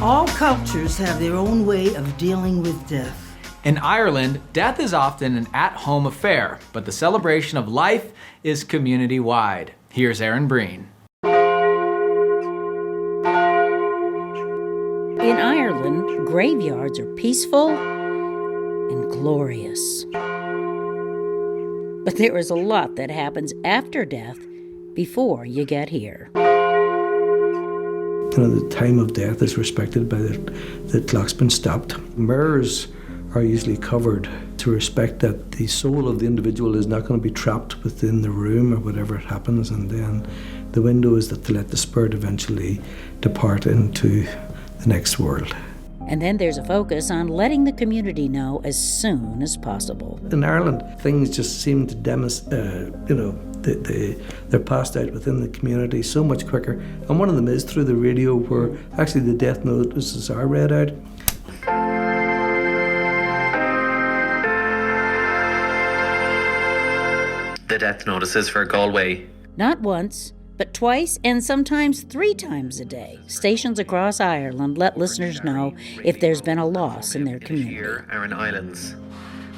All cultures have their own way of dealing with death. In Ireland, death is often an at-home affair, but the celebration of life is community-wide. Here's Aaron Breen. In Ireland, graveyards are peaceful and glorious. But there is a lot that happens after death before you get here. The time of death is respected by the clock's been stopped. Mirrors are usually covered to respect that the soul of the individual is not going to be trapped within the room or whatever it happens, and then the window is that to let the spirit eventually depart into the next world. And then there's a focus on letting the community know as soon as possible. In Ireland, things just seem to they're passed out within the community so much quicker. And one of them is through the radio, where actually the death notices are read out. The death notices for Galway. Not once, but twice and sometimes 3 times a day. Stations across Ireland let listeners know if there's been a loss in their community. Here are in Islands.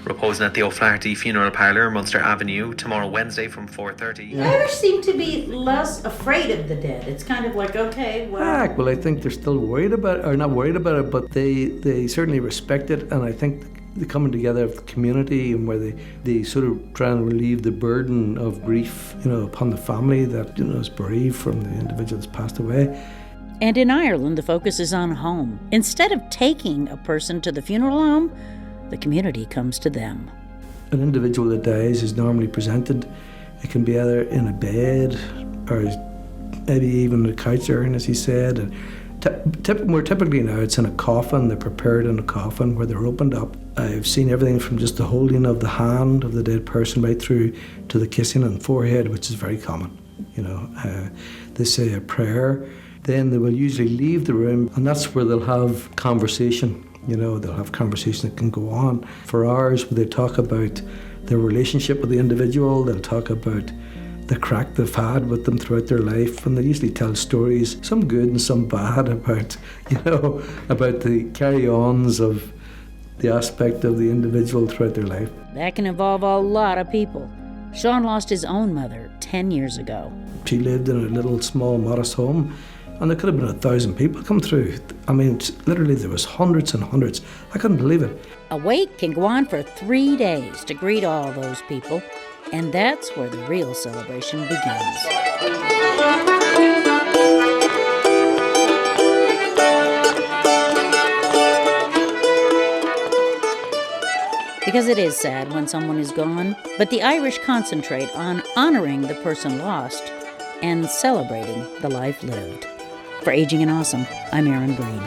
Reposing at the O'Flaherty Funeral Parlour, Munster Avenue, tomorrow Wednesday from 4:30. Irish seem to be less afraid of the dead. It's kind of like, okay, well... Well, I think they're still worried about it, or not worried about it, but they certainly respect it, and I think the coming together of the community and where they sort of try and relieve the burden of grief, upon the family that, is bereaved from the individual that's passed away. And in Ireland, the focus is on home. Instead of taking a person to the funeral home, the community comes to them. An individual that dies is normally presented. It can be either in a bed or maybe even a couch urn, as he said. And more typically now, it's in a coffin. They're prepared in a coffin where they're opened up. I've seen everything from just the holding of the hand of the dead person right through to the kissing on the forehead, which is very common. They say a prayer. Then they will usually leave the room, and that's where they'll have conversation. They'll have conversation that can go on for hours, where they talk about their relationship with the individual. They'll talk about the crack they've had with them throughout their life, and they usually tell stories, some good and some bad, about the carry-ons of the aspect of the individual throughout their life. That can involve a lot of people. Sean lost his own mother 10 years ago. She lived in a little, small, modest home, and there could have been 1,000 people come through. I mean, literally there was hundreds and hundreds. I couldn't believe it. A wait can go on for 3 days to greet all those people, and that's where the real celebration begins. Because it is sad when someone is gone, but the Irish concentrate on honoring the person lost and celebrating the life lived. For Aging and Awesome, I'm Aaron Breen.